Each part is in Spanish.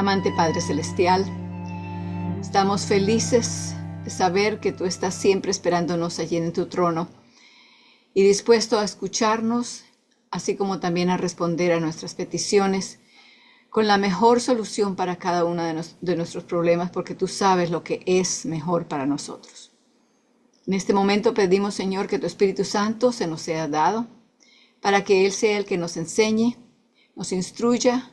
Amante Padre Celestial, estamos felices de saber que tú estás siempre esperándonos allí en tu trono y dispuesto a escucharnos, así como también a responder a nuestras peticiones con la mejor solución para cada uno de nuestros problemas, porque tú sabes lo que es mejor para nosotros. En este momento pedimos, Señor, que tu Espíritu Santo se nos sea dado, para que Él sea el que nos enseñe, nos instruya,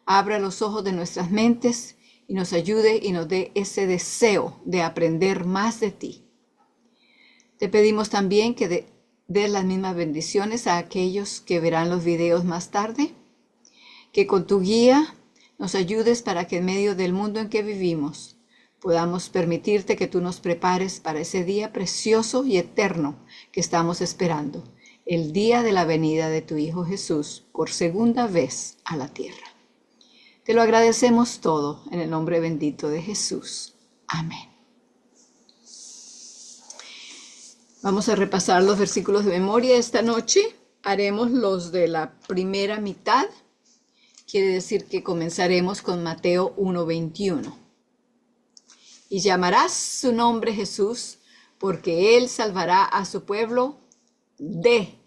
abra los ojos de nuestras mentes y nos ayude y nos dé ese deseo de aprender más de ti. Te pedimos también que des las mismas bendiciones a aquellos que verán los videos más tarde, que con tu guía nos ayudes para que en medio del mundo en que vivimos podamos permitirte que tú nos prepares para ese día precioso y eterno que estamos esperando, el día de la venida de tu Hijo Jesús por segunda vez a la tierra. Te lo agradecemos todo en el nombre bendito de Jesús. Amén. Vamos a repasar los versículos de memoria esta noche. Haremos los de la primera mitad. Quiere decir que comenzaremos con Mateo 1:21. Y llamarás su nombre Jesús, porque él salvará a su pueblo de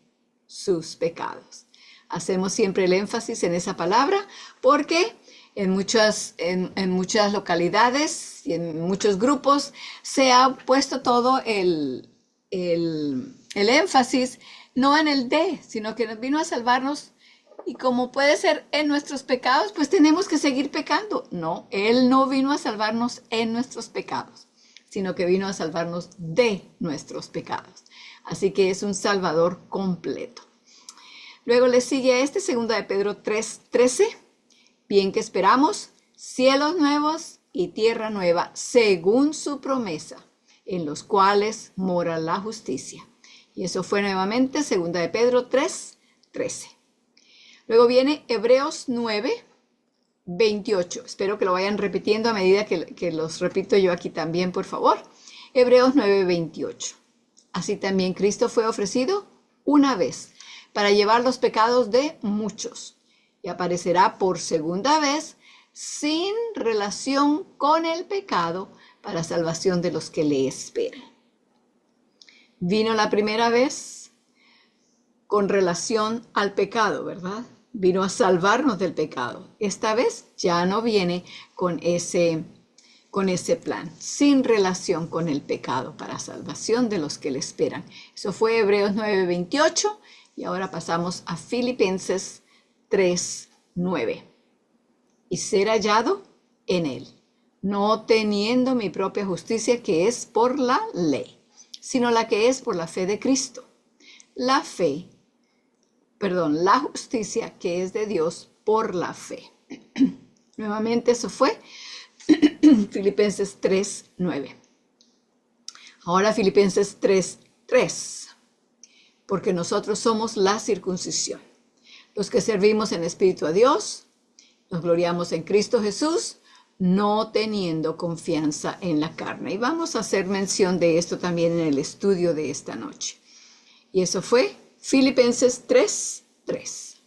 sus pecados. Hacemos siempre el énfasis en esa palabra porque en muchas localidades y en muchos grupos se ha puesto todo el énfasis no en el de, sino que nos vino a salvarnos. Y como puede ser en nuestros pecados, pues tenemos que seguir pecando. No, Él no vino a salvarnos en nuestros pecados, sino que vino a salvarnos de nuestros pecados. Así que es un Salvador completo. Luego le sigue a 2 de Pedro 3:13. Bien que esperamos cielos nuevos y tierra nueva, según su promesa, en los cuales mora la justicia. Y eso fue nuevamente 2 de Pedro 3:13. Luego viene Hebreos 9:28. Espero que lo vayan repitiendo a medida que los repito yo aquí también, por favor. Hebreos 9:28. Así también Cristo fue ofrecido una vez para llevar los pecados de muchos y aparecerá por segunda vez sin relación con el pecado para salvación de los que le esperan. Vino la primera vez con relación al pecado, ¿verdad? Vino a salvarnos del pecado. Esta vez ya no viene con ese plan, sin relación con el pecado, para salvación de los que le esperan. Eso fue Hebreos 9:28 y ahora pasamos a Filipenses 3:9. Y ser hallado en él, no teniendo mi propia justicia que es por la ley, sino la que es por la fe de Cristo. La justicia que es de Dios por la fe. Nuevamente eso fue Filipenses 3:9. Ahora Filipenses 3:3. Porque nosotros somos la circuncisión, los que servimos en espíritu a Dios, nos gloriamos en Cristo Jesús, no teniendo confianza en la carne. Y vamos a hacer mención de esto también en el estudio de esta noche. Y eso fue Filipenses 3:3.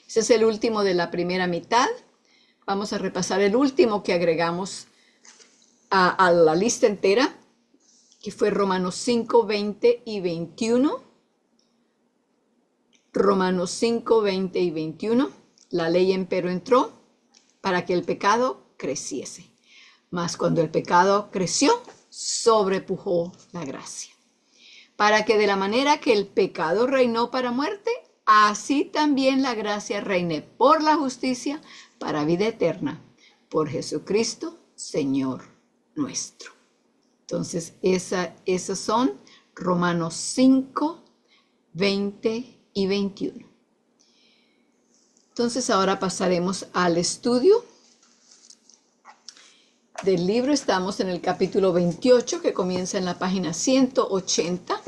Ese es el último de la primera mitad. Vamos a repasar el último que agregamos a la lista entera, que fue Romanos 5:20 y 21. Romanos 5:20 y 21. La ley empero entró para que el pecado creciese. Mas cuando el pecado creció, sobrepujó la gracia. Para que de la manera que el pecado reinó para muerte, así también la gracia reine por la justicia para vida eterna, por Jesucristo, Señor nuestro. Entonces, esos son Romanos 5:20 y 21. Entonces, ahora pasaremos al estudio del libro. Estamos en el capítulo 28, que comienza en la página 180.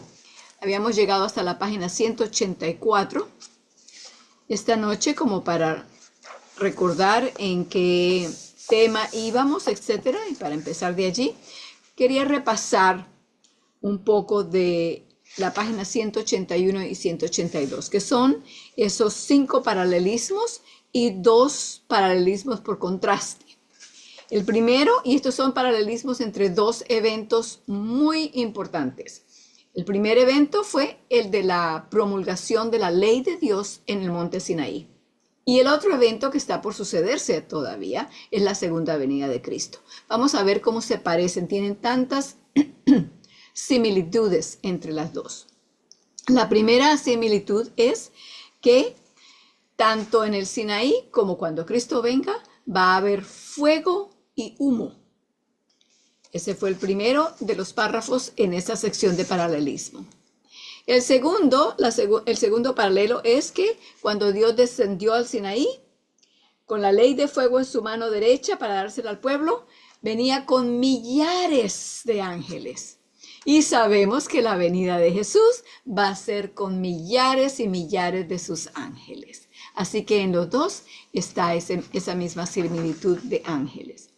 Habíamos llegado hasta la página 184. Esta noche, como para recordar en qué tema íbamos, etcétera, y para empezar de allí, quería repasar un poco de la página 181 y 182, que son esos 5 paralelismos y dos paralelismos por contraste. El primero, y estos son paralelismos entre dos eventos muy importantes. El primer evento fue el de la promulgación de la ley de Dios en el monte Sinaí. Y el otro evento que está por sucederse todavía es la segunda venida de Cristo. Vamos a ver cómo se parecen, tienen tantas similitudes entre las dos. La primera similitud es que tanto en el Sinaí como cuando Cristo venga va a haber fuego y humo. Ese fue el primero de los párrafos en esta sección de paralelismo. El segundo paralelo es que cuando Dios descendió al Sinaí, con la ley de fuego en su mano derecha para dársela al pueblo, venía con millares de ángeles. Y sabemos que la venida de Jesús va a ser con millares y millares de sus ángeles. Así que en los dos está esa misma similitud de ángeles.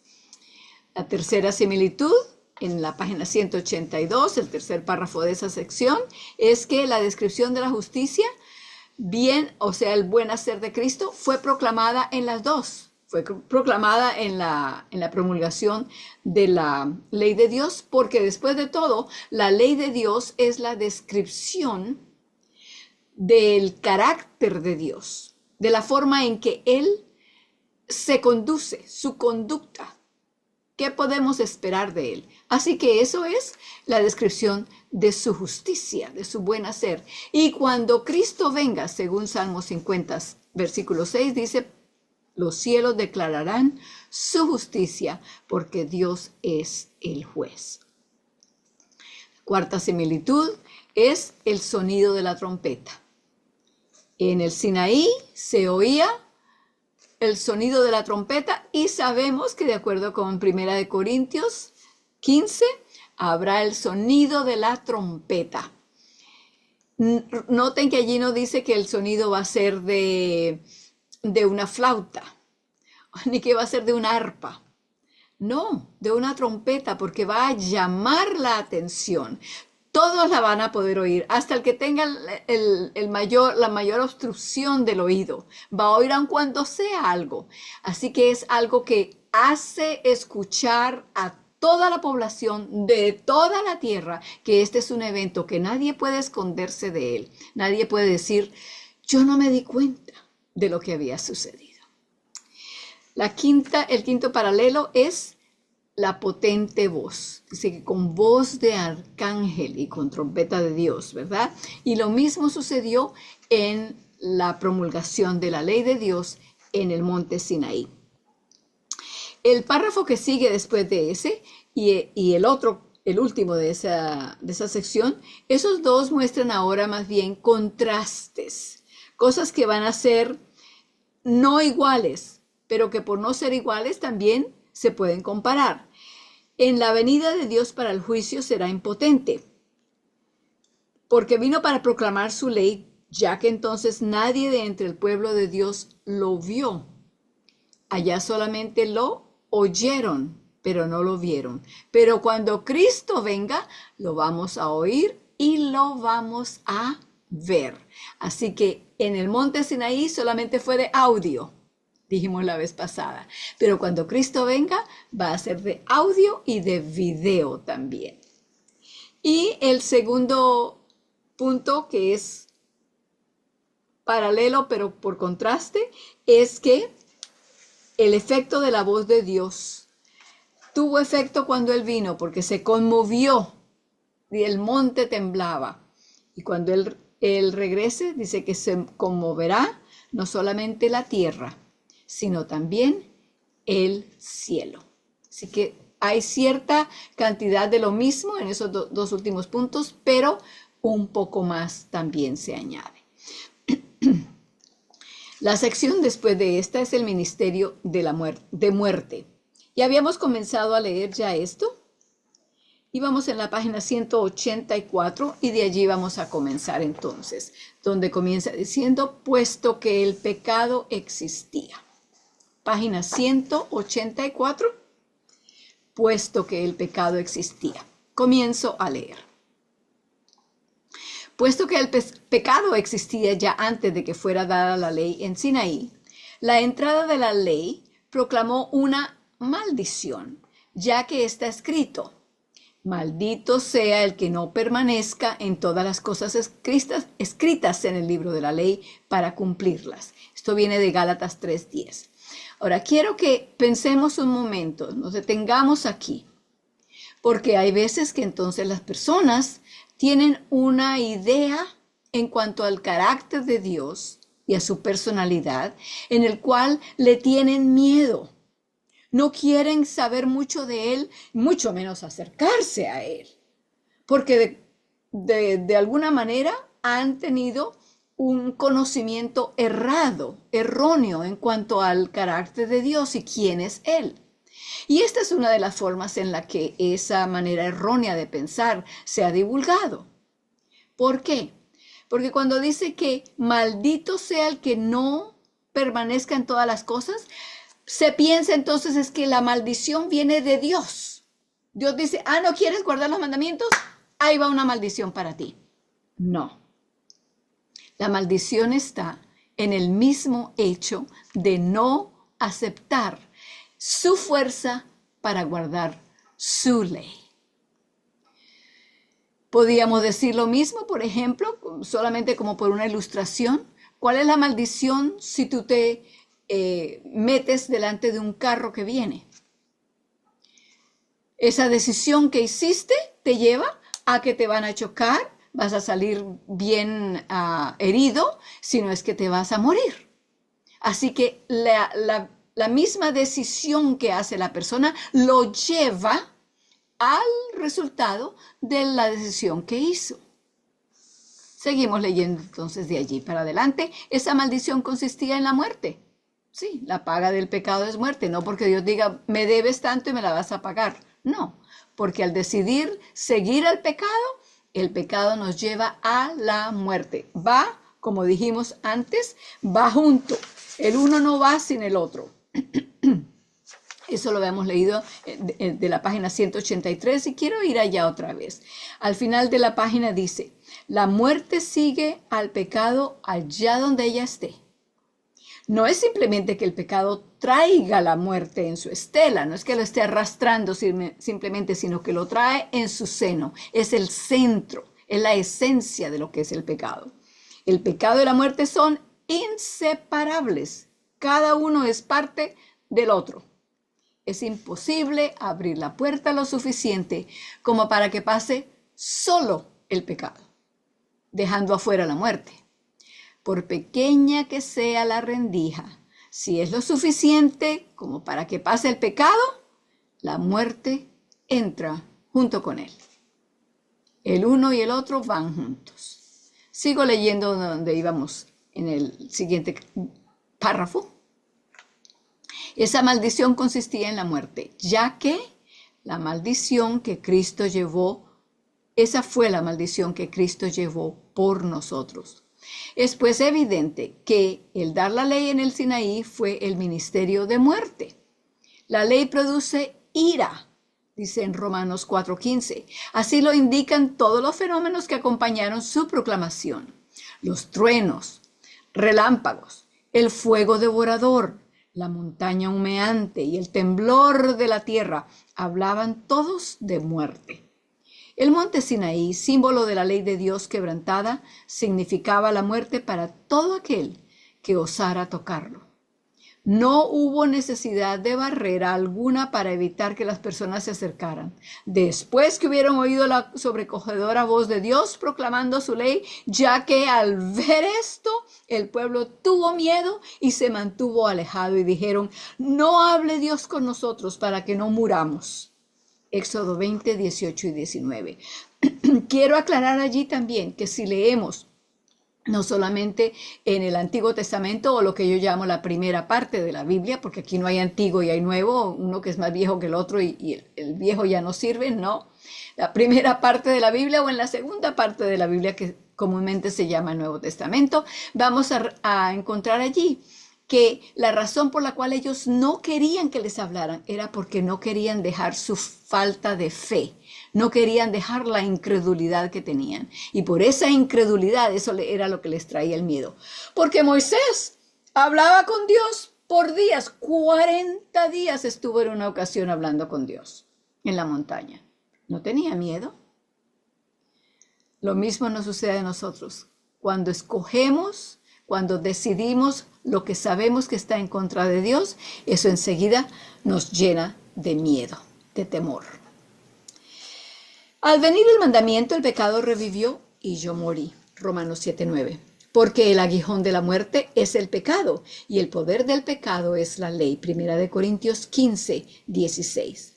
La tercera similitud, en la página 182, el tercer párrafo de esa sección, es que la descripción de la justicia, bien, o sea, el buen hacer de Cristo, fue proclamada en las dos. Fue proclamada en la promulgación de la ley de Dios, porque después de todo, la ley de Dios es la descripción del carácter de Dios, de la forma en que Él se conduce, su conducta. ¿Qué podemos esperar de Él? Así que eso es la descripción de su justicia, de su buen hacer. Y cuando Cristo venga, según Salmo 50, versículo 6, dice, los cielos declararán su justicia, porque Dios es el juez. Cuarta similitud es el sonido de la trompeta. En el Sinaí se oía el sonido de la trompeta y sabemos que de acuerdo con 1 Corintios 15, habrá el sonido de la trompeta. Noten que allí no dice que el sonido va a ser de una flauta, ni que va a ser de una arpa. No, de una trompeta, porque va a llamar la atención. Todos la van a poder oír, hasta el que tenga la mayor obstrucción del oído. Va a oír aun cuando sea algo. Así que es algo que hace escuchar a toda la población de toda la tierra que este es un evento que nadie puede esconderse de él. Nadie puede decir, yo no me di cuenta de lo que había sucedido. El quinto paralelo es la potente voz. Dice que con voz de arcángel y con trompeta de Dios, ¿verdad? Y lo mismo sucedió en la promulgación de la ley de Dios en el monte Sinaí. El párrafo que sigue después de ese y el último de esa sección, esos dos muestran ahora más bien contrastes, cosas que van a ser no iguales, pero que por no ser iguales también se pueden comparar. En la venida de Dios para el juicio será impotente, porque vino para proclamar su ley, ya que entonces nadie de entre el pueblo de Dios lo vio. Allá solamente lo oyeron, pero no lo vieron. Pero cuando Cristo venga, lo vamos a oír y lo vamos a ver. Así que en el monte Sinaí solamente fue de audio, dijimos la vez pasada. Pero cuando Cristo venga, va a ser de audio y de video también. Y el segundo punto, que es paralelo pero por contraste, es que el efecto de la voz de Dios tuvo efecto cuando Él vino, porque se conmovió y el monte temblaba. Y cuando Él regrese, dice que se conmoverá no solamente la tierra, sino también el cielo. Así que hay cierta cantidad de lo mismo en esos dos últimos puntos, pero un poco más también se añade. La sección después de esta es el ministerio de muerte. Ya habíamos comenzado a leer ya esto. Íbamos en la página 184 y de allí vamos a comenzar entonces, donde comienza diciendo, puesto que el pecado existía. Página 184, puesto que el pecado existía. Comienzo a leer. Puesto que el pecado existía ya antes de que fuera dada la ley en Sinaí, La entrada de la ley proclamó una maldición, ya que está escrito: maldito sea el que no permanezca en todas las cosas escritas en el libro de la ley para cumplirlas. Esto viene de Gálatas 3:10. Ahora, quiero que pensemos un momento, nos detengamos aquí, porque hay veces que entonces las personas tienen una idea en cuanto al carácter de Dios y a su personalidad, en el cual le tienen miedo. No quieren saber mucho de Él, mucho menos acercarse a Él, porque de alguna manera han tenido un conocimiento erróneo en cuanto al carácter de Dios y quién es Él. Y esta es una de las formas en la que esa manera errónea de pensar se ha divulgado. ¿Por qué? Porque cuando dice que maldito sea el que no permanezca en todas las cosas, se piensa entonces es que la maldición viene de Dios. Dios dice, ¿no quieres guardar los mandamientos? Ahí va una maldición para ti. No. La maldición está en el mismo hecho de no aceptar su fuerza para guardar su ley. Podríamos decir lo mismo, por ejemplo, solamente como por una ilustración. ¿Cuál es la maldición si tú te metes delante de un carro que viene? Esa decisión que hiciste te lleva a que te van a chocar, vas a salir bien herido, si no es que te vas a morir. Así que la misma decisión que hace la persona lo lleva al resultado de la decisión que hizo. Seguimos leyendo entonces de allí para adelante. Esa maldición consistía en la muerte. Sí, la paga del pecado es muerte, no porque Dios diga, me debes tanto y me la vas a pagar. No, porque al decidir seguir al pecado, el pecado nos lleva a la muerte. Va, como dijimos antes, va junto. El uno no va sin el otro. Eso lo habíamos leído de la página 183 y quiero ir allá otra vez. Al final de la página dice, la muerte sigue al pecado allá donde ella esté. No es simplemente que el pecado traiga la muerte en su estela, no es que lo esté arrastrando simplemente, sino que lo trae en su seno. Es el centro, es la esencia de lo que es el pecado. El pecado y la muerte son inseparables. Cada uno es parte del otro. Es imposible abrir la puerta lo suficiente como para que pase solo el pecado, dejando afuera la muerte. Por pequeña que sea la rendija, si es lo suficiente como para que pase el pecado, la muerte entra junto con él. El uno y el otro van juntos. Sigo leyendo donde íbamos en el siguiente párrafo. Esa maldición consistía en la muerte, ya que la maldición que Cristo llevó, esa fue la maldición que Cristo llevó por nosotros. Es pues evidente que el dar la ley en el Sinaí fue el ministerio de muerte. La ley produce ira, dice en Romanos 4:15. Así lo indican todos los fenómenos que acompañaron su proclamación. Los truenos, relámpagos, el fuego devorador, la montaña humeante y el temblor de la tierra hablaban todos de muerte. El monte Sinaí, símbolo de la ley de Dios quebrantada, significaba la muerte para todo aquel que osara tocarlo. No hubo necesidad de barrera alguna para evitar que las personas se acercaran. Después que hubieran oído la sobrecogedora voz de Dios proclamando su ley, ya que al ver esto, el pueblo tuvo miedo y se mantuvo alejado y dijeron, no hable Dios con nosotros para que no muramos. Éxodo 20, 18 y 19. Quiero aclarar allí también que si leemos no solamente en el Antiguo Testamento o lo que yo llamo la primera parte de la Biblia, porque aquí no hay antiguo y hay nuevo, uno que es más viejo que el otro y el viejo ya no sirve, no. La primera parte de la Biblia o en la segunda parte de la Biblia que comúnmente se llama el Nuevo Testamento, vamos a encontrar allí que la razón por la cual ellos no querían que les hablaran era porque no querían dejar su falta de fe, no querían dejar la incredulidad que tenían. Y por esa incredulidad, eso era lo que les traía el miedo. Porque Moisés hablaba con Dios por días, 40 días estuvo en una ocasión hablando con Dios en la montaña. ¿No tenía miedo? Lo mismo nos sucede a nosotros. Cuando escogemos, cuando decidimos lo que sabemos que está en contra de Dios, eso enseguida nos llena de miedo, de temor. Al venir el mandamiento, el pecado revivió y yo morí. Romanos 7:9. Porque el aguijón de la muerte es el pecado y el poder del pecado es la ley. Primera de Corintios 15:16.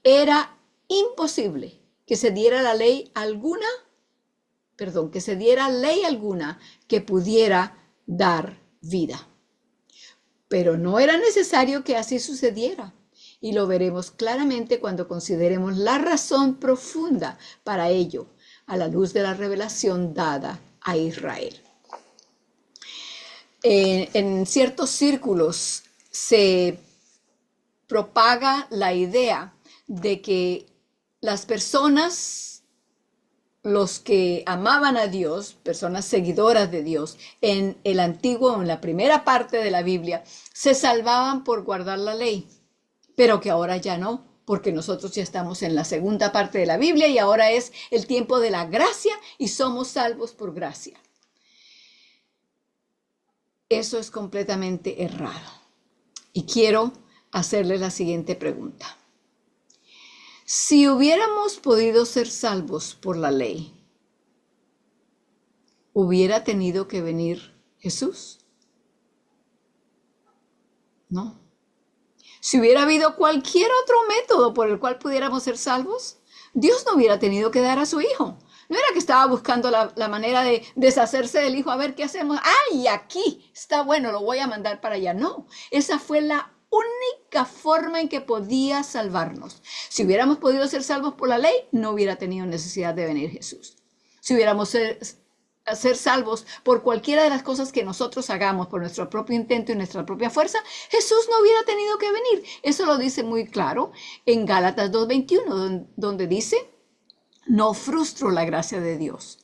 Era imposible que se diera ley alguna que pudiera dar vida. Pero no era necesario que así sucediera. Y lo veremos claramente cuando consideremos la razón profunda para ello, a la luz de la revelación dada a Israel. En ciertos círculos se propaga la idea de que las personas, los que amaban a Dios, personas seguidoras de Dios, en el antiguo, en la primera parte de la Biblia, se salvaban por guardar la ley, pero que ahora ya no, porque nosotros ya estamos en la segunda parte de la Biblia y ahora es el tiempo de la gracia y somos salvos por gracia. Eso es completamente errado. Y quiero hacerle la siguiente pregunta. Si hubiéramos podido ser salvos por la ley, ¿hubiera tenido que venir Jesús? No. Si hubiera habido cualquier otro método por el cual pudiéramos ser salvos, Dios no hubiera tenido que dar a su Hijo. No era que estaba buscando la manera de deshacerse del Hijo, a ver qué hacemos. ¡Ay, aquí está bueno, lo voy a mandar para allá! No, esa fue la única forma en que podía salvarnos. Si hubiéramos podido ser salvos por la ley, no hubiera tenido necesidad de venir Jesús. Si hubiéramos ser salvos por cualquiera de las cosas que nosotros hagamos, por nuestro propio intento y nuestra propia fuerza, Jesús no hubiera tenido que venir. Eso lo dice muy claro en Gálatas 2:21, donde dice: no frustro la gracia de Dios,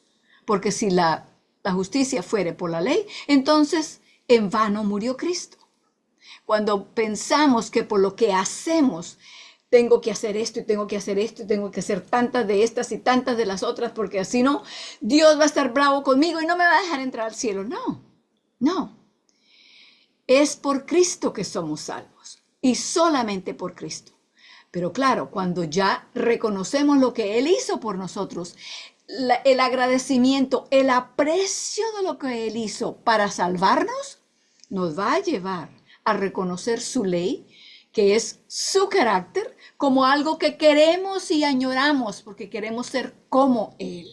porque si la justicia fuere por la ley, entonces en vano murió Cristo. Cuando pensamos que por lo que hacemos, tengo que hacer esto y tengo que hacer esto y tengo que hacer tantas de estas y tantas de las otras, porque así no, Dios va a estar bravo conmigo y no me va a dejar entrar al cielo. No, no. Es por Cristo que somos salvos y solamente por Cristo. Pero claro, cuando ya reconocemos lo que Él hizo por nosotros, el agradecimiento, el aprecio de lo que Él hizo para salvarnos, nos va a llevar a reconocer su ley, que es su carácter, como algo que queremos y añoramos, porque queremos ser como Él.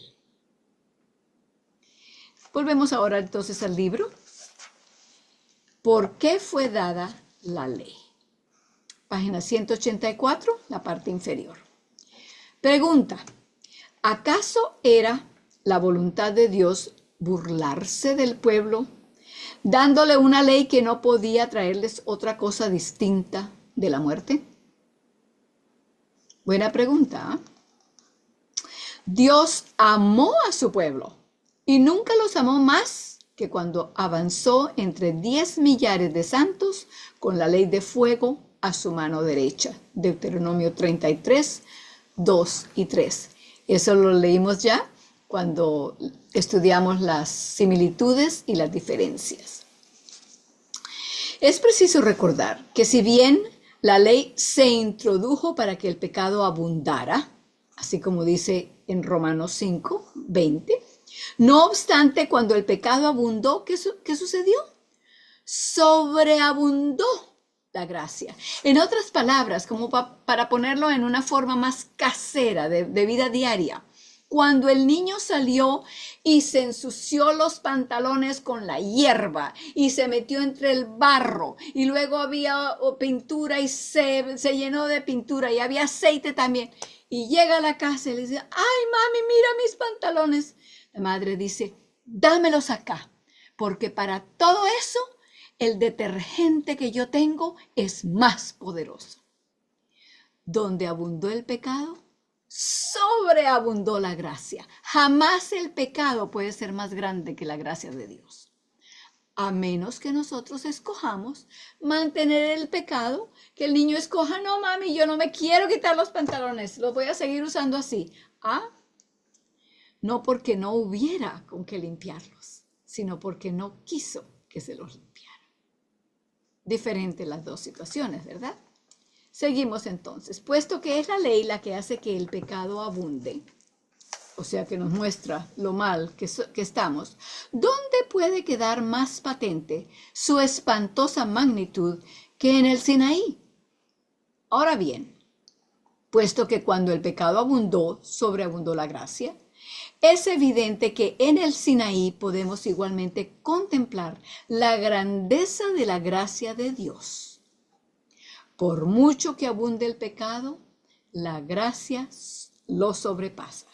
Volvemos ahora entonces al libro. ¿Por qué fue dada la ley? Página 184, la parte inferior. Pregunta: ¿acaso era la voluntad de Dios burlarse del pueblo, dándole una ley que no podía traerles otra cosa distinta de la muerte? Buena pregunta. Dios amó a su pueblo y nunca los amó más que cuando avanzó entre 10 millares de santos con la ley de fuego a su mano derecha. Deuteronomio 33, 2 y 3. Eso lo leímos ya cuando estudiamos las similitudes y las diferencias. Es preciso recordar que si bien la ley se introdujo para que el pecado abundara, así como dice en Romanos 5, 20, no obstante, cuando el pecado abundó, ¿qué sucedió? Sobreabundó la gracia. En otras palabras, como para ponerlo en una forma más casera de vida diaria, cuando el niño salió y se ensució los pantalones con la hierba y se metió entre el barro y luego había pintura y se llenó de pintura y había aceite también, y llega a la casa y le dice: ay, mami, mira mis pantalones. La madre dice: dámelos acá, porque para todo eso el detergente que yo tengo es más poderoso. Donde abundó el pecado, sobreabundó la gracia. Jamás el pecado puede ser más grande que la gracia de Dios. a menos que nosotros escojamos mantener el pecado, que el niño escoja, no mami, yo no me quiero quitar los pantalones, los voy a seguir usando así. No porque no hubiera con qué limpiarlos, sino porque no quiso que se los limpiara. Diferentes las dos situaciones, ¿verdad? Seguimos entonces. Puesto que es la ley la que hace que el pecado abunde, o sea que nos muestra lo mal que estamos, ¿dónde puede quedar más patente su espantosa magnitud que en el Sinaí? Ahora bien, puesto que cuando el pecado abundó, sobreabundó la gracia, es evidente que en el Sinaí podemos igualmente contemplar la grandeza de la gracia de Dios. Por mucho que abunde el pecado, la gracia lo sobrepasa.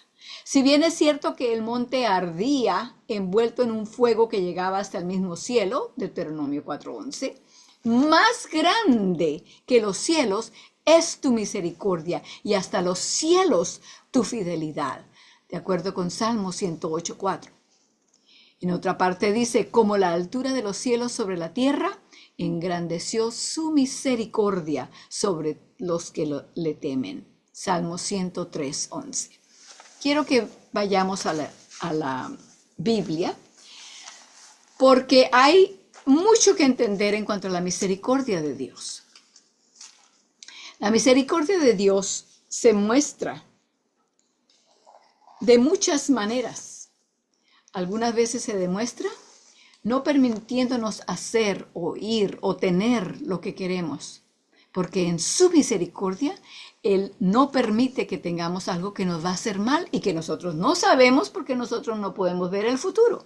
Si bien es cierto que el monte ardía envuelto en un fuego que llegaba hasta el mismo cielo, Deuteronomio 4:11, más grande que los cielos es tu misericordia y hasta los cielos tu fidelidad, de acuerdo con Salmo 108:4. En otra parte dice, como la altura de los cielos sobre la tierra, engrandeció su misericordia sobre los que le temen. Salmo 103:11. Quiero que vayamos a la Biblia, porque hay mucho que entender en cuanto a la misericordia de Dios. La misericordia de Dios se muestra de muchas maneras. Algunas veces se demuestra no permitiéndonos hacer, oír o tener lo que queremos, porque en su misericordia Él no permite que tengamos algo que nos va a hacer mal y que nosotros no sabemos porque nosotros no podemos ver el futuro.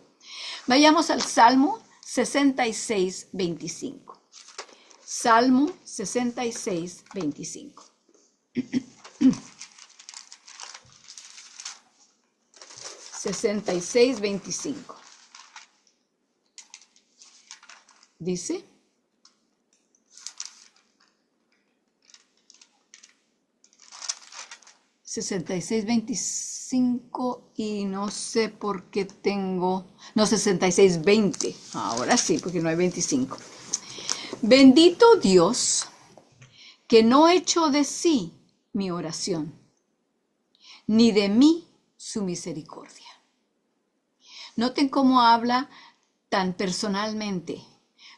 Vayamos al Salmo 66:25. Salmo 66:25. 66:25. Dice, $66.25 y no sé por qué tengo, no, $66.20, ahora sí, porque no hay 25. Bendito Dios, que no echó de sí mi oración, ni de mí su misericordia. Noten cómo habla tan personalmente.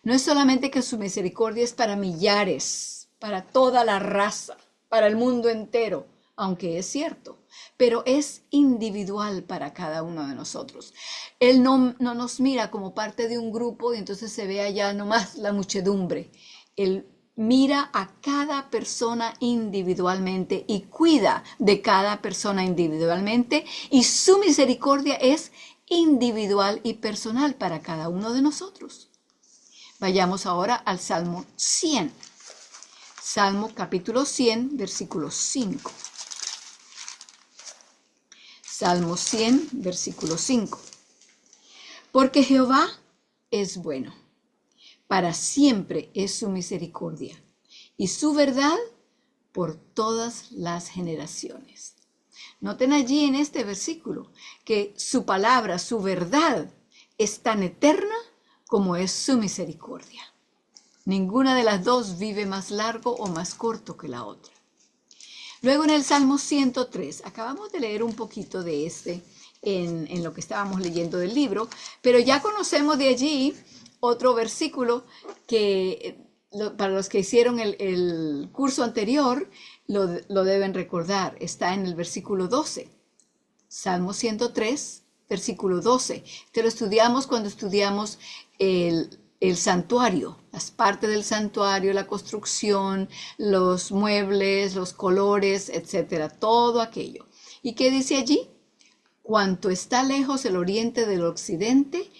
No es solamente que su misericordia es para millares, para toda la raza, para el mundo entero, aunque es cierto, pero es individual para cada uno de nosotros. Él no nos mira como parte de un grupo y entonces se ve allá nomás la muchedumbre. Él mira a cada persona individualmente y cuida de cada persona individualmente, y su misericordia es individual y personal para cada uno de nosotros. Vayamos ahora al Salmo 100. Salmo capítulo 100, versículo 5. Salmo 100, versículo 5. Porque Jehová es bueno, para siempre es su misericordia, y su verdad por todas las generaciones. Noten allí en este versículo que su palabra, su verdad, es tan eterna como es su misericordia. Ninguna de las dos vive más largo o más corto que la otra. Luego en el Salmo 103, acabamos de leer un poquito de en lo que estábamos leyendo del libro, pero ya conocemos de allí otro versículo que para los que hicieron el curso anterior lo deben recordar. Está en el versículo 12. Salmo 103, versículo 12. Te lo estudiamos cuando estudiamos el santuario, las partes del santuario, la construcción, los muebles, los colores, etcétera, todo aquello. ¿Y qué dice allí? Cuanto está lejos el oriente del occidente,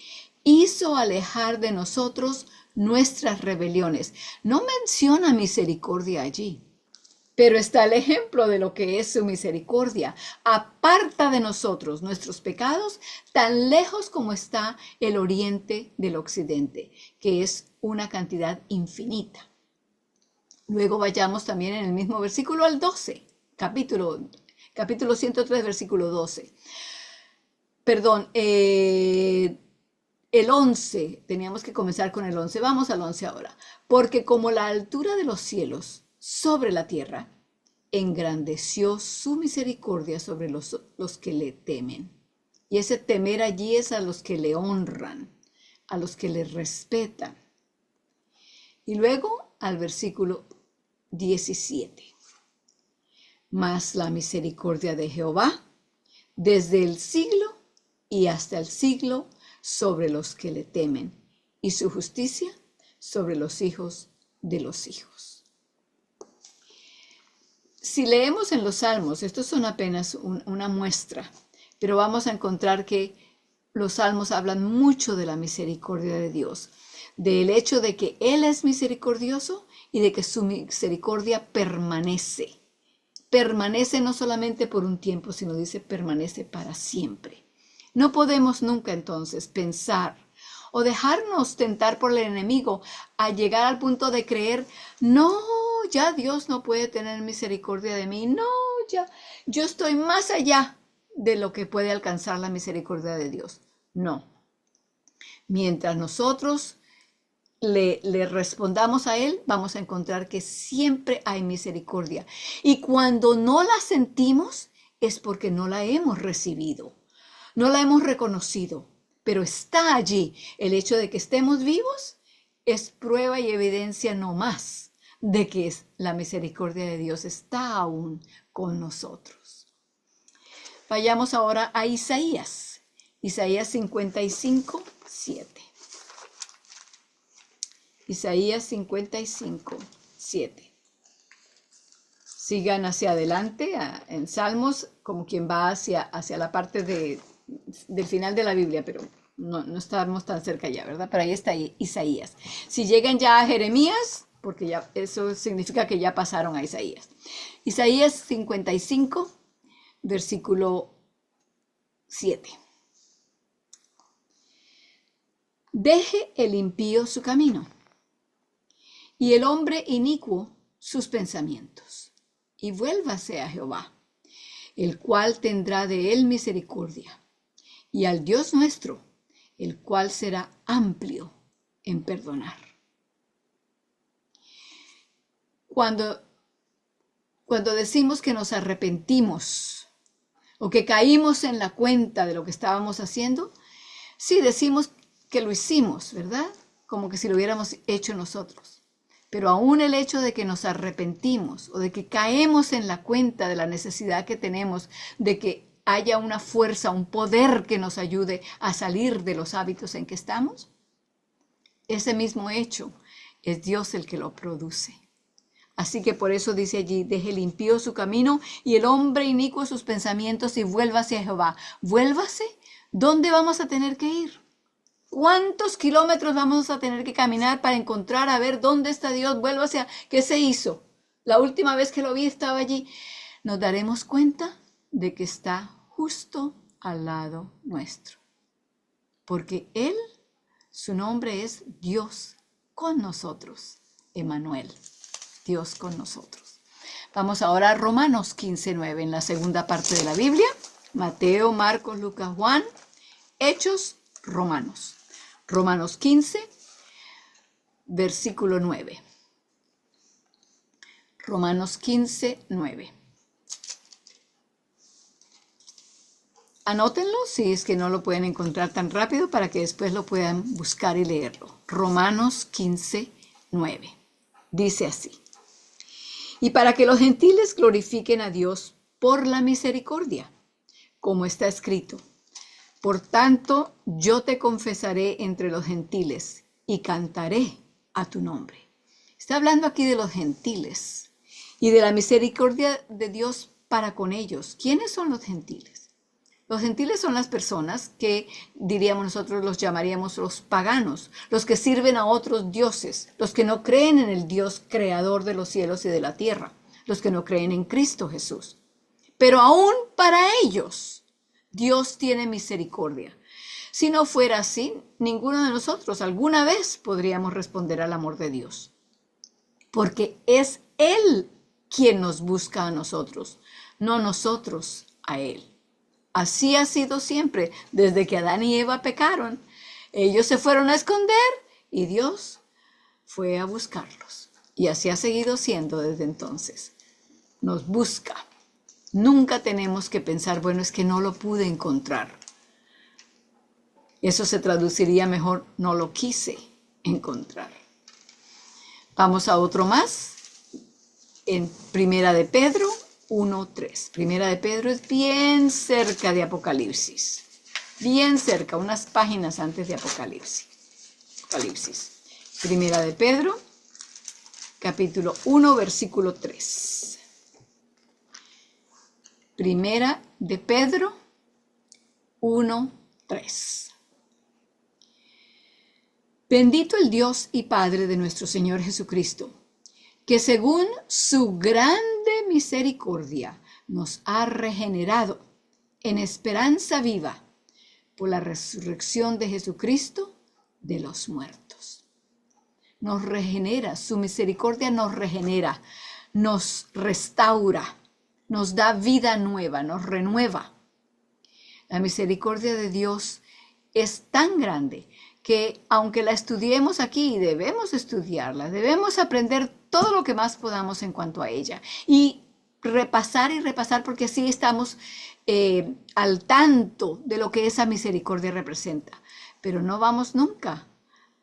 hizo alejar de nosotros nuestras rebeliones. No menciona misericordia allí, pero está el ejemplo de lo que es su misericordia. Aparta de nosotros nuestros pecados tan lejos como está el oriente del occidente, que es una cantidad infinita. Luego vayamos también en el mismo versículo al 12, capítulo 103, versículo 12. El 11, teníamos que comenzar con el 11. Vamos al 11 ahora. Porque como la altura de los cielos sobre la tierra, engrandeció su misericordia sobre los que le temen. Y ese temer allí es a los que le honran, a los que le respetan. Y luego al versículo 17. Mas la misericordia de Jehová desde el siglo y hasta el siglo sobre los que le temen, y su justicia sobre los hijos de los hijos. Si leemos en los Salmos, estos son apenas una muestra, pero vamos a encontrar que los Salmos hablan mucho de la misericordia de Dios, del hecho de que Él es misericordioso y de que su misericordia permanece. Permanece no solamente por un tiempo, sino dice permanece para siempre. No podemos nunca entonces pensar o dejarnos tentar por el enemigo a llegar al punto de creer, no, ya Dios no puede tener misericordia de mí, no, ya, yo estoy más allá de lo que puede alcanzar la misericordia de Dios. No. Mientras nosotros le respondamos a Él, vamos a encontrar que siempre hay misericordia. Y cuando no la sentimos, es porque no la hemos recibido, no la hemos reconocido, pero está allí. El hecho de que estemos vivos es prueba y evidencia no más de que la misericordia de Dios está aún con nosotros. Vayamos ahora a Isaías. Isaías 55, 7. Isaías 55, 7. Sigan hacia adelante en Salmos, como quien va hacia la parte del final de la Biblia, pero no estamos tan cerca ya, ¿verdad? Pero ahí está Isaías. Si llegan ya a Jeremías, porque ya eso significa que ya pasaron a Isaías. Isaías 55, versículo 7. Deje el impío su camino y el hombre inicuo sus pensamientos, y vuélvase a Jehová, el cual tendrá de él misericordia, y al Dios nuestro, el cual será amplio en perdonar. Cuando decimos que nos arrepentimos o que caímos en la cuenta de lo que estábamos haciendo, sí decimos que lo hicimos, ¿verdad? Como que si lo hubiéramos hecho nosotros. Pero aún el hecho de que nos arrepentimos o de que caemos en la cuenta de la necesidad que tenemos de que haya una fuerza, un poder que nos ayude a salir de los hábitos en que estamos, ese mismo hecho es Dios el que lo produce. Así que por eso dice allí, deje el impío su camino y el hombre inicuo sus pensamientos y vuélvase a Jehová. Vuélvase, ¿dónde vamos a tener que ir? ¿Cuántos kilómetros vamos a tener que caminar para encontrar a ver dónde está Dios? Vuélvase a, ¿qué se hizo? La última vez que lo vi estaba allí. Nos daremos cuenta de que está justo al lado nuestro. Porque Él, su nombre es Dios con nosotros, Emmanuel. Dios con nosotros. Vamos ahora a Romanos 15:9, en la segunda parte de la Biblia. Mateo, Marcos, Lucas, Juan, Hechos, Romanos. Romanos 15, versículo 9. Romanos 15, 9. Anótenlo si es que no lo pueden encontrar tan rápido para que después lo puedan buscar y leerlo. Romanos 15, 9. Dice así. Y para que los gentiles glorifiquen a Dios por la misericordia, como está escrito. Por tanto, yo te confesaré entre los gentiles y cantaré a tu nombre. Está hablando aquí de los gentiles y de la misericordia de Dios para con ellos. ¿Quiénes son los gentiles? Los gentiles son las personas que, diríamos nosotros, los llamaríamos los paganos, los que sirven a otros dioses, los que no creen en el Dios creador de los cielos y de la tierra, los que no creen en Cristo Jesús. Pero aún para ellos, Dios tiene misericordia. Si no fuera así, ninguno de nosotros alguna vez podríamos responder al amor de Dios. Porque es Él quien nos busca a nosotros, no nosotros a Él. Así ha sido siempre, desde que Adán y Eva pecaron. Ellos se fueron a esconder y Dios fue a buscarlos. Y así ha seguido siendo desde entonces. Nos busca. Nunca tenemos que pensar, bueno, es que no lo pude encontrar. Eso se traduciría mejor, no lo quise encontrar. Vamos a otro más. En Primera de Pedro 1:3. Primera de Pedro es bien cerca de Apocalipsis. Bien cerca, unas páginas antes de Apocalipsis. Primera de Pedro, capítulo 1, versículo 3. Primera de Pedro 1:3. Bendito el Dios y Padre de nuestro Señor Jesucristo, que según su grande misericordia nos ha regenerado en esperanza viva por la resurrección de Jesucristo de los muertos. Nos regenera, su misericordia nos regenera, nos restaura, nos da vida nueva, nos renueva. La misericordia de Dios es tan grande que aunque la estudiemos aquí, y debemos estudiarla, debemos aprender todo lo que más podamos en cuanto a ella y repasar porque así estamos al tanto de lo que esa misericordia representa. Pero no vamos nunca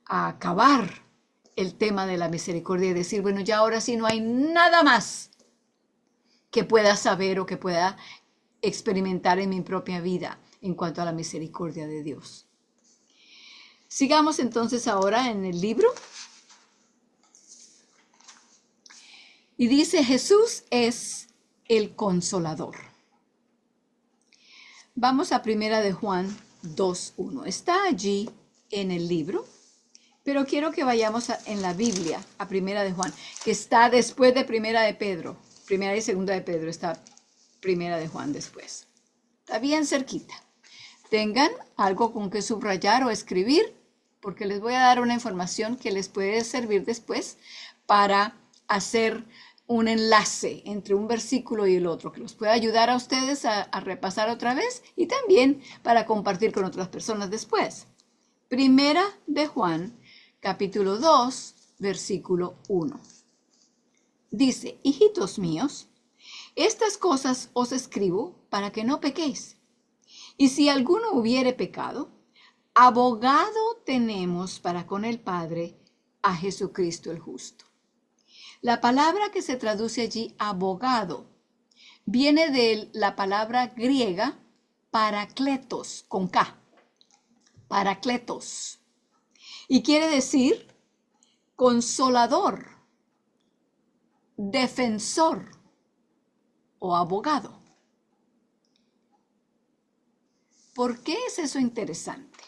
a acabar el tema de la misericordia y decir, bueno, ya ahora sí no hay nada más que pueda saber o que pueda experimentar en mi propia vida en cuanto a la misericordia de Dios. Sigamos entonces ahora en el libro. Y dice, Jesús es el Consolador. Vamos a Primera de Juan 2:1. Está allí en el libro, pero quiero que vayamos en la Biblia a Primera de Juan, que está después de Primera de Pedro. Primera y Segunda de Pedro, está Primera de Juan después. Está bien cerquita. Tengan algo con que subrayar o escribir, porque les voy a dar una información que les puede servir después para hacer un enlace entre un versículo y el otro, que los pueda ayudar a ustedes a repasar otra vez y también para compartir con otras personas después. Primera de Juan, capítulo 2, versículo 1. Dice, hijitos míos, estas cosas os escribo para que no pequéis. Y si alguno hubiere pecado, abogado tenemos para con el Padre a Jesucristo el justo. La palabra que se traduce allí, abogado, viene de la palabra griega parakletos, con K. Parakletos. Y quiere decir consolador, defensor o abogado. ¿Por qué es eso interesante?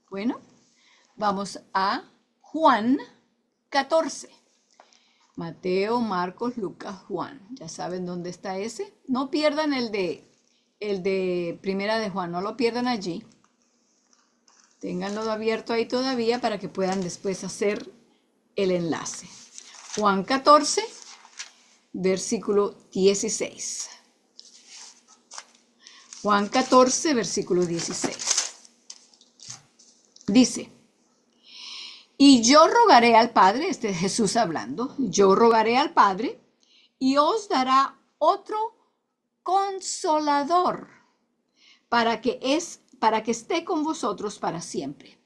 Bueno, vamos a Juan 14. Mateo, Marcos, Lucas, Juan. ¿Ya saben dónde está ese? No pierdan el de Primera de Juan, no lo pierdan allí. Ténganlo abierto ahí todavía para que puedan después hacer el enlace. Juan 14, versículo 16. Juan 14, versículo 16. Dice, y yo rogaré al Padre, este es Jesús hablando, yo rogaré al Padre y os dará otro consolador para que esté con vosotros para siempre.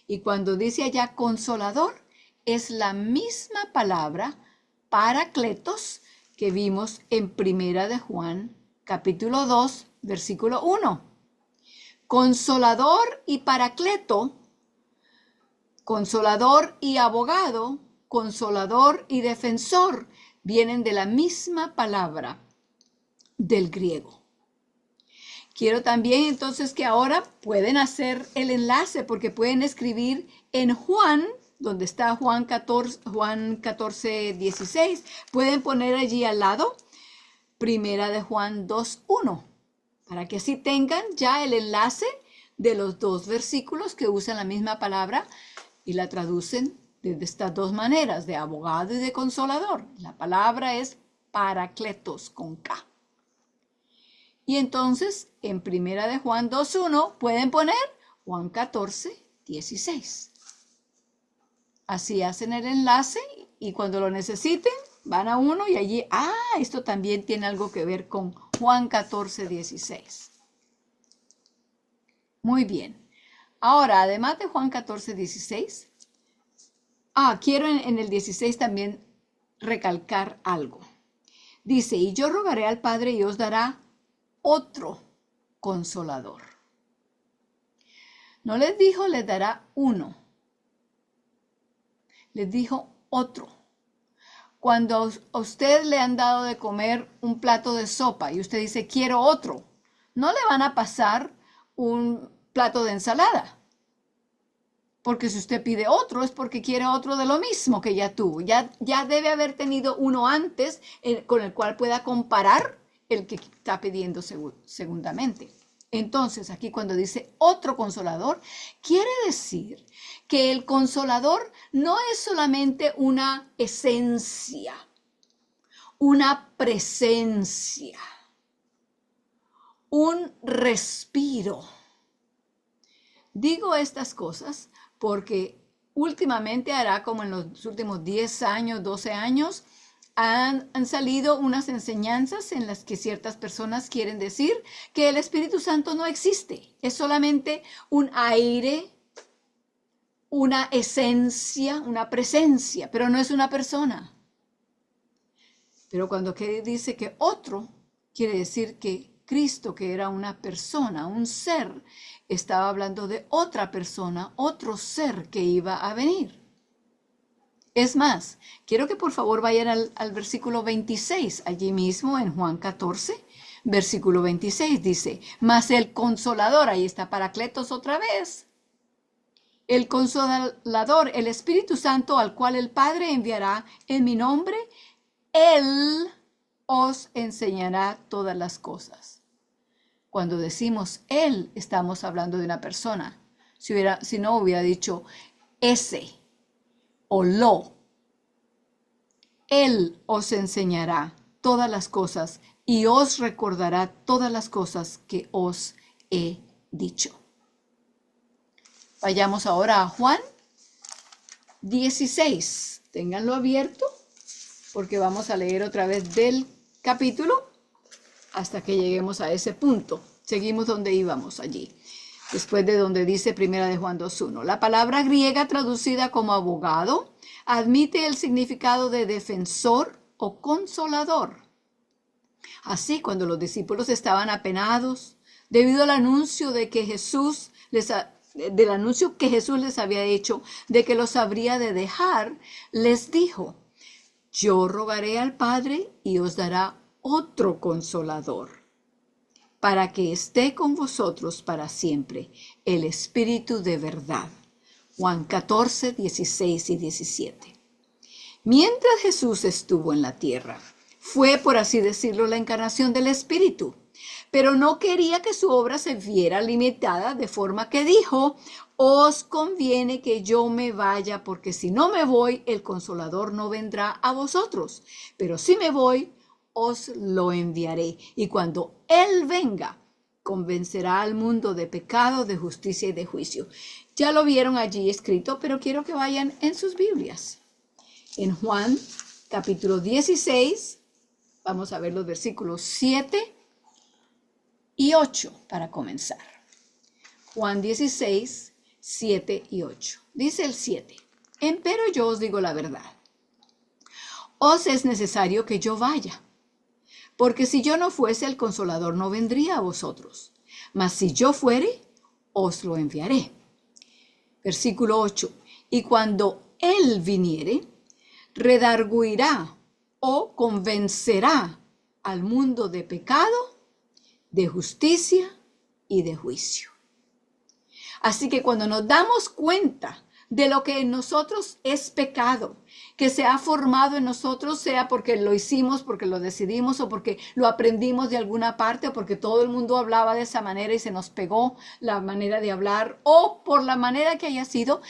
Y cuando dice allá consolador, es la misma palabra parakletos que vimos en Primera de Juan, capítulo 2, versículo 1. Consolador y parakleto, consolador y abogado, consolador y defensor, vienen de la misma palabra del griego. Quiero también entonces que ahora pueden hacer el enlace porque pueden escribir en Juan, donde está Juan 14, 16, pueden poner allí al lado Primera de Juan 2:1, para que así tengan ya el enlace de los dos versículos que usan la misma palabra y la traducen de estas dos maneras, de abogado y de consolador. La palabra es parakletos con K. Y entonces en Primera de Juan 2:1 pueden poner Juan 14, 16. Así hacen el enlace y cuando lo necesiten van a uno y allí, esto también tiene algo que ver con Juan 14, 16. Muy bien. Ahora, además de Juan 14, 16, quiero en el 16 también recalcar algo. Dice, y yo rogaré al Padre y os dará otro consolador. No les dijo, les dará uno. Les dijo otro. Cuando a usted le han dado de comer un plato de sopa y usted dice, quiero otro, no le van a pasar un plato de ensalada. Porque si usted pide otro es porque quiere otro de lo mismo que ya tuvo. Ya debe haber tenido uno antes con el cual pueda comparar el que está pidiendo segundamente. Entonces, aquí cuando dice otro consolador, quiere decir que el consolador no es solamente una esencia, una presencia, un respiro. Digo estas cosas porque últimamente, hará como en los últimos 10 años, 12 años, han salido unas enseñanzas en las que ciertas personas quieren decir que el Espíritu Santo no existe, es solamente un aire, una esencia, una presencia, pero no es una persona. Pero cuando dice que otro, quiere decir que Cristo, que era una persona, un ser, estaba hablando de otra persona, otro ser que iba a venir. Es más, quiero que por favor vayan al versículo 26, allí mismo en Juan 14, versículo 26 dice, mas el Consolador, ahí está Paracletos otra vez, el Consolador, el Espíritu Santo, al cual el Padre enviará en mi nombre, Él os enseñará todas las cosas. Cuando decimos Él, estamos hablando de una persona. Si no hubiera dicho ese o lo. Él os enseñará todas las cosas y os recordará todas las cosas que os he dicho. Vayamos ahora a Juan 16. Ténganlo abierto porque vamos a leer otra vez del capítulo hasta que lleguemos a ese punto. Seguimos donde íbamos allí, después de donde dice Primera de Juan 2:1. La palabra griega traducida como abogado admite el significado de defensor o consolador. Así, cuando los discípulos estaban apenados debido al anuncio del anuncio que Jesús les había hecho de que los habría de dejar, les dijo, yo rogaré al Padre y os dará otro consolador, para que esté con vosotros para siempre, el Espíritu de verdad. Juan 14, 16 y 17. Mientras Jesús estuvo en la tierra, fue, por así decirlo, la encarnación del Espíritu, pero no quería que su obra se viera limitada, de forma que dijo, os conviene que yo me vaya, porque si no me voy, el Consolador no vendrá a vosotros, pero si me voy, os lo enviaré. Y cuando Él venga, convencerá al mundo de pecado, de justicia y de juicio. Ya lo vieron allí escrito, pero quiero que vayan en sus Biblias. En Juan, capítulo 16, vamos a ver los versículos 7 y 8 para comenzar. Juan 16, 7 y 8. Dice el 7. Empero yo os digo la verdad. Os es necesario que yo vaya, porque si yo no fuese, el Consolador no vendría a vosotros. Mas si yo fuere, os lo enviaré. Versículo 8. Y cuando Él viniere, redarguirá o convencerá al mundo de pecado, de justicia y de juicio. Así que cuando nos damos cuenta de lo que en nosotros es pecado, que se ha formado en nosotros, sea porque lo hicimos, porque lo decidimos o porque lo aprendimos de alguna parte o porque todo el mundo hablaba de esa manera y se nos pegó la manera de hablar o por la manera que haya sido,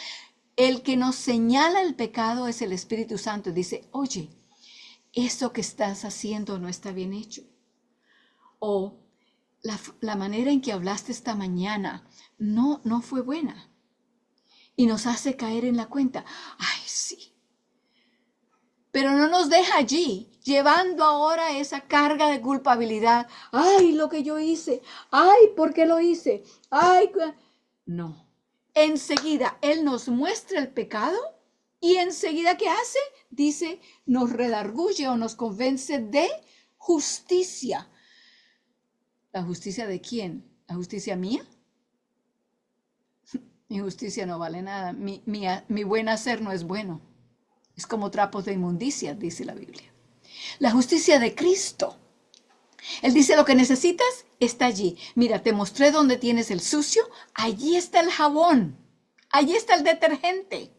el que nos señala el pecado es el Espíritu Santo. Dice, oye, eso que estás haciendo no está bien hecho. O la manera en que hablaste esta mañana no fue buena. Y nos hace caer en la cuenta. Ay, sí. Pero no nos deja allí, llevando ahora esa carga de culpabilidad. Ay, lo que yo hice. Ay, ¿por qué lo hice? Ay, no. Enseguida Él nos muestra el pecado y enseguida, ¿qué hace? Dice, nos redarguye o nos convence de justicia. ¿La justicia de quién? ¿La justicia mía? Mi justicia no vale nada. Mi buen hacer no es bueno. Es como trapos de inmundicia, dice la Biblia. La justicia de Cristo. Él dice, lo que necesitas está allí. Mira, te mostré dónde tienes el sucio. Allí está el jabón. Allí está el detergente.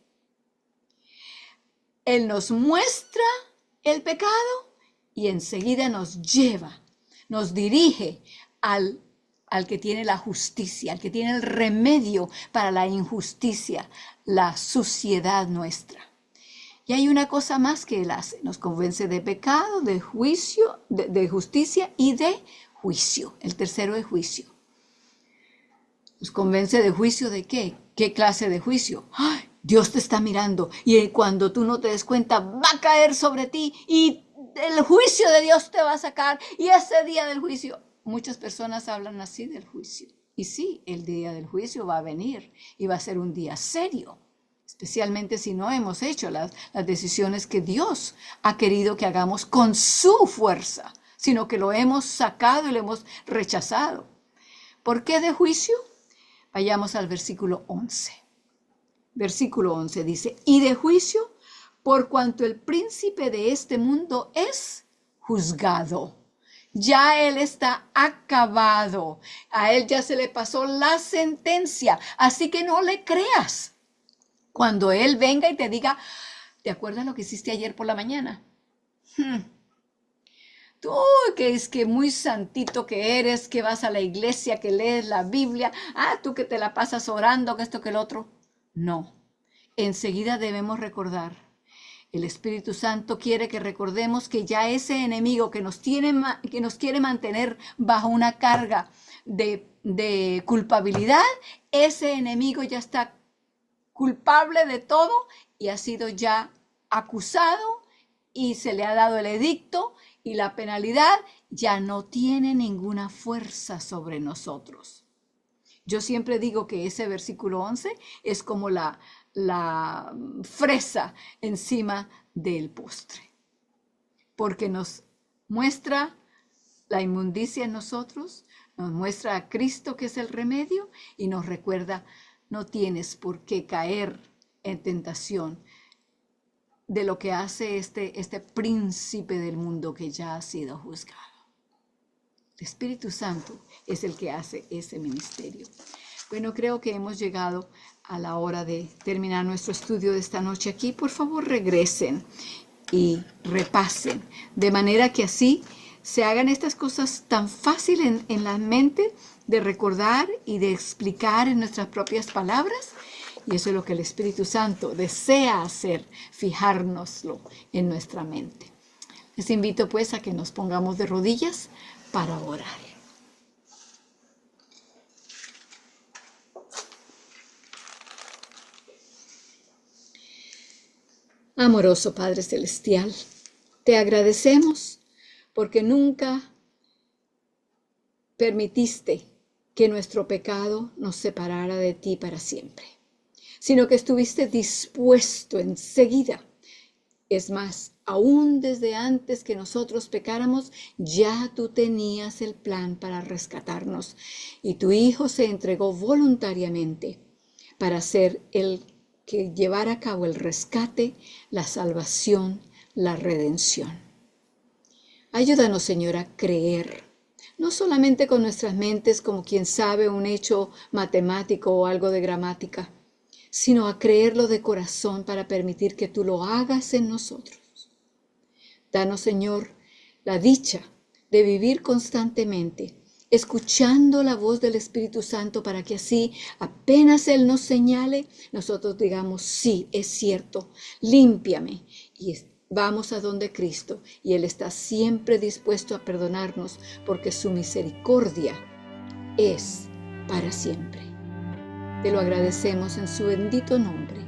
Él nos muestra el pecado y enseguida nos lleva, nos dirige al que tiene la justicia, al que tiene el remedio para la injusticia, la suciedad nuestra. Y hay una cosa más que Él hace, nos convence de pecado, de juicio, de justicia y de juicio. El tercero es juicio. Nos convence de juicio ¿de qué? ¿Qué clase de juicio? ¡Ay! Dios te está mirando y cuando tú no te des cuenta va a caer sobre ti y el juicio de Dios te va a sacar y ese día del juicio. Muchas personas hablan así del juicio. Y sí, el día del juicio va a venir y va a ser un día serio. Especialmente si no hemos hecho las decisiones que Dios ha querido que hagamos con su fuerza, sino que lo hemos sacado y lo hemos rechazado. ¿Por qué de juicio? Vayamos al versículo 11. Versículo 11 dice, y de juicio, por cuanto el príncipe de este mundo es juzgado. Ya él está acabado. A él ya se le pasó la sentencia. Así que no le creas. Cuando Él venga y te diga, ¿te acuerdas lo que hiciste ayer por la mañana? Tú que es que muy santito que eres, que vas a la iglesia, que lees la Biblia, tú que te la pasas orando, que esto, que el otro. No, enseguida debemos recordar. El Espíritu Santo quiere que recordemos que ya ese enemigo que nos quiere mantener bajo una carga de culpabilidad, ese enemigo ya está culpable de todo y ha sido ya acusado y se le ha dado el edicto y la penalidad ya no tiene ninguna fuerza sobre nosotros. Yo siempre digo que ese versículo 11 es como la fresa encima del postre, porque nos muestra la inmundicia en nosotros, nos muestra a Cristo que es el remedio y nos recuerda no tienes por qué caer en tentación de lo que hace este príncipe del mundo que ya ha sido juzgado. El Espíritu Santo es el que hace ese ministerio. Bueno, creo que hemos llegado a la hora de terminar nuestro estudio de esta noche aquí. Por favor, regresen y repasen, de manera que así se hagan estas cosas tan fácil en la mente de recordar y de explicar en nuestras propias palabras. Y eso es lo que el Espíritu Santo desea hacer, fijárnoslo en nuestra mente. Les invito pues a que nos pongamos de rodillas para orar. Amoroso Padre Celestial, te agradecemos porque nunca permitiste que nuestro pecado nos separara de ti para siempre, sino que estuviste dispuesto enseguida. Es más, aún desde antes que nosotros pecáramos, ya tú tenías el plan para rescatarnos y tu Hijo se entregó voluntariamente para ser el que llevara a cabo el rescate, la salvación, la redención. Ayúdanos, Señor, a creer, no solamente con nuestras mentes como quien sabe un hecho matemático o algo de gramática, sino a creerlo de corazón para permitir que tú lo hagas en nosotros. Danos, Señor, la dicha de vivir constantemente, escuchando la voz del Espíritu Santo para que así, apenas Él nos señale, nosotros digamos, sí, es cierto, límpiame. Y vamos a donde Cristo y Él está siempre dispuesto a perdonarnos porque su misericordia es para siempre. Te lo agradecemos en su bendito nombre.